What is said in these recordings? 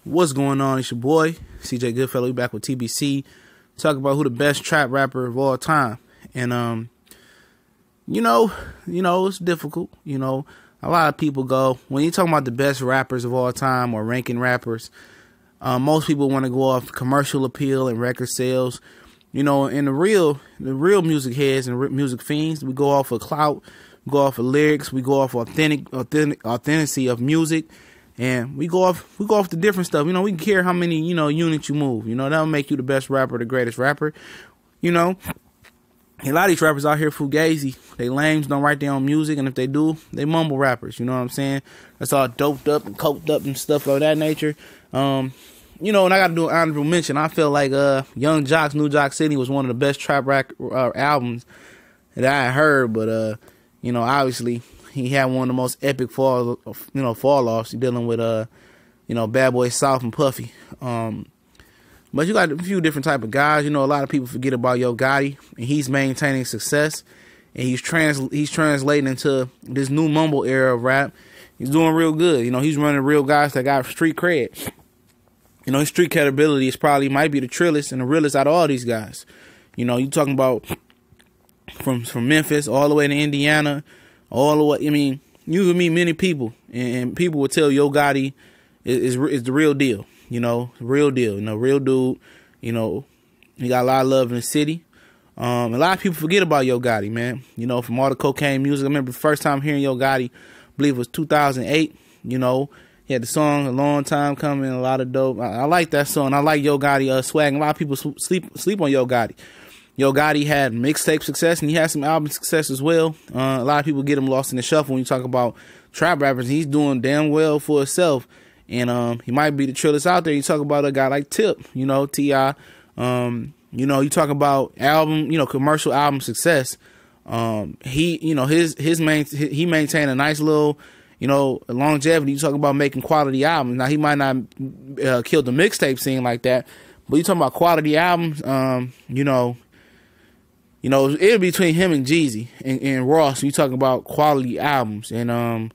What's going on? It's your boy CJ Goodfellow. We back with TBC, talk about who the best trap rapper of all time. And you know, it's difficult. You know, a lot of people go when you talking about the best rappers of all time or ranking rappers. Most people want to go off commercial appeal and record sales. You know, and the real music heads and music fiends, we go off of clout, we go off of lyrics, we go off authenticity of music. And we go off the different stuff. You know, we can care how many, units you move. You know, that'll make you the best rapper, the greatest rapper. You know, a lot of these rappers out here fugazi. They lames, don't write their own music. And if they do, they mumble rappers. You know what I'm saying? That's all doped up and coked up and stuff of that nature. And I got to do an honorable mention. I feel like Young Jock's New Jock City was one of the best trap rap albums that I heard. But, obviously, he had one of the most epic fall offs dealing with Bad Boy South and Puffy. But you got a few different type of guys. You know, a lot of people forget about Yo Gotti, and he's maintaining success, and he's translating into this new mumble era of rap. He's doing real good. You know, he's running real guys that got street cred. You know, his street credibility is might be the trillest and the realest out of all these guys. You know, you talking about from Memphis all the way to Indiana. All the way, I mean, you would meet many people, and people would tell Yo Gotti is the real deal. You know, real deal. You know, real dude. You know, he got a lot of love in the city. A lot of people forget about Yo Gotti, man. You know, from all the cocaine music. I remember the first time hearing Yo Gotti, I believe it was 2008. You know, he had the song "A Long Time Coming," a lot of dope. I like that song. I like Yo Gotti swag. A lot of people sleep on Yo Gotti. Yo Gotti had mixtape success, and he had some album success as well. A lot of people get him lost in the shuffle when you talk about trap rappers. He's doing damn well for himself, and he might be the trillest out there. You talk about a guy like Tip, T.I. You talk about commercial album success. He maintained a nice little, longevity. You talk about making quality albums. Now he might not kill the mixtape scene like that, but you talking about quality albums. It'll be between him and Jeezy and Ross. You talking about quality albums, and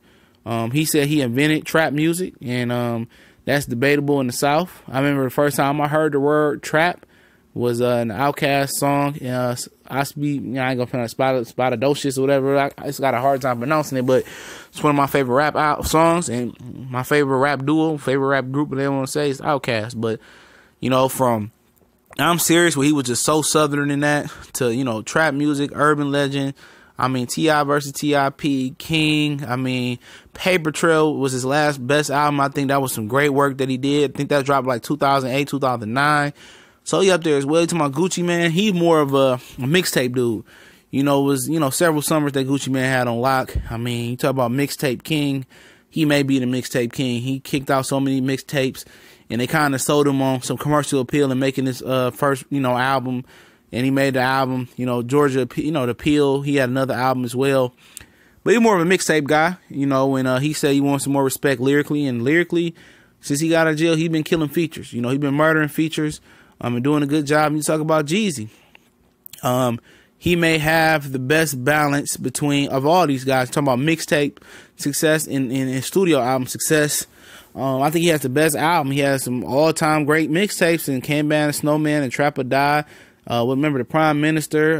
he said he invented trap music, and that's debatable in the South. I remember the first time I heard the word trap was an Outkast song. I ain't gonna pronounce Spotadocious or whatever. I just got a hard time pronouncing it, but it's one of my favorite rap songs, and my favorite rap duo, favorite rap group, whatever they want to say, is Outkast. But from I'm Serious, where he was just so southern in that, to, trap music, urban legend. I mean, T.I. versus T.I.P., King. I mean, Paper Trail was his last best album. I think that was some great work that he did. I think that dropped like 2008, 2009. So he up there as well. You talking about Gucci Mane? He's more of a mixtape dude. It was, several summers that Gucci Mane had on lock. I mean, you talk about mixtape king. He may be the mixtape king. He kicked out so many mixtapes, and they kind of sold him on some commercial appeal and making this first, album. And he made the album, Georgia, the Peel. He had another album as well. But he's more of a mixtape guy, and he said he wants some more respect lyrically. And lyrically, since he got out of jail, he's been killing features. He been murdering features and doing a good job. And you talk about Jeezy. He may have the best balance of all these guys. Talking about mixtape success and studio album success. I think he has the best album. He has some all-time great mixtapes in Can Ban and Snowman and Trap or Die. Remember the Prime Minister,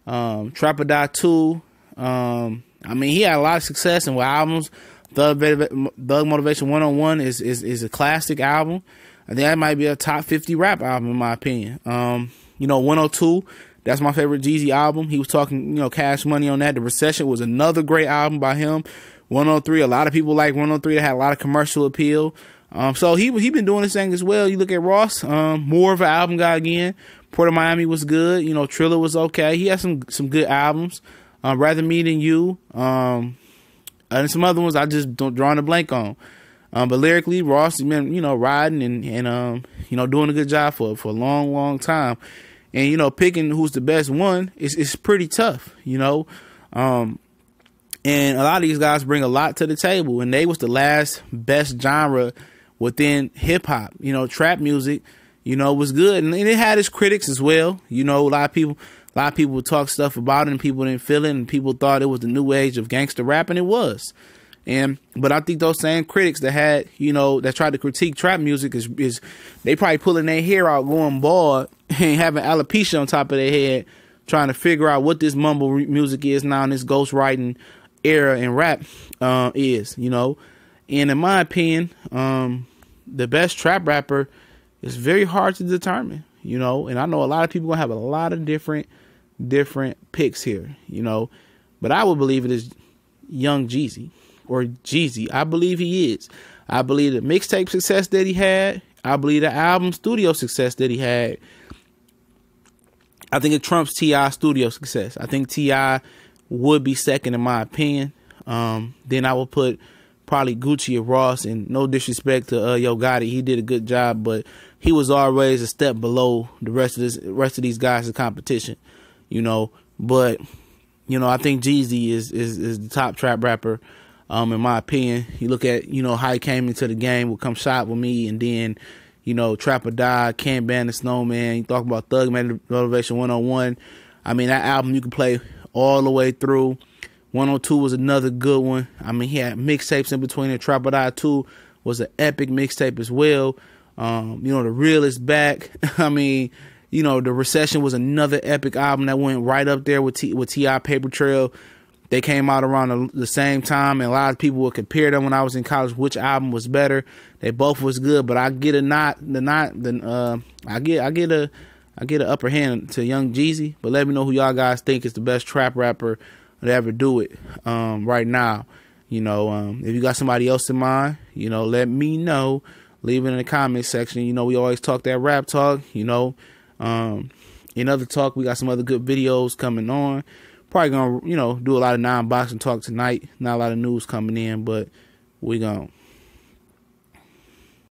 Trap or Die 2. He had a lot of success in albums. Thug Motivation 101 is a classic album. I think that might be a top 50 rap album in my opinion. 102, that's my favorite Jeezy album. He was talking, Cash Money on that. The Recession was another great album by him. 103, a lot of people like 103. That had a lot of commercial appeal. So he been doing this thing as well. You look at Ross, more of an album guy again. Port of Miami was good. Triller was okay. He had some good albums. Rather Me Than You. And some other ones I just don't drawing a blank on. But lyrically, Ross has been, riding and doing a good job for a long, long time. And, picking who's the best one is pretty tough, And a lot of these guys bring a lot to the table, and they was the last best genre within hip hop. Trap music, was good, and it had its critics as well. A lot of people would talk stuff about it, and people didn't feel it, and people thought it was the new age of gangster rap, and it was. But I think those same critics that had, that tried to critique trap music is they probably pulling their hair out, going bald, and having alopecia on top of their head, trying to figure out what this mumble music is now in this ghostwriting era in rap is. And in my opinion, the best trap rapper is very hard to determine. And I know a lot of people gonna have a lot of different picks here. But I would believe it is Young Jeezy. Or Jeezy. I believe he is. I believe the mixtape success that he had. I believe the album studio success that he had. I think it trumps T.I. studio success. I think T.I. would be second in my opinion. Then I would put probably Gucci or Ross, and no disrespect to Yo Gotti, he did a good job, but he was always a step below the rest of these guys in competition. But I think Jeezy is the top trap rapper. In my opinion, you look at, how he came into the game with Come Shop With Me, and then, Trap or Die, Can't Ban the Snowman. You talk about Thug Motivation 101. I mean, that album you can play all the way through. 102 was another good one. I mean, he had mixtapes in between, and Trap or Die 2 was an epic mixtape as well. The Real Is Back. I mean, The Recession was another epic album that went right up there with T.I. Paper Trail. They came out around the same time, and a lot of people would compare them when I was in college, which album was better. They both was good, but I get an upper hand to Young Jeezy. But let me know who y'all guys think is the best trap rapper to ever do it right now. If you got somebody else in mind, let me know. Leave it in the comment section. We always talk that rap talk. In other talk, we got some other good videos coming on. Probably gonna, do a lot of non-boxing talk tonight. Not a lot of news coming in, but we gonna.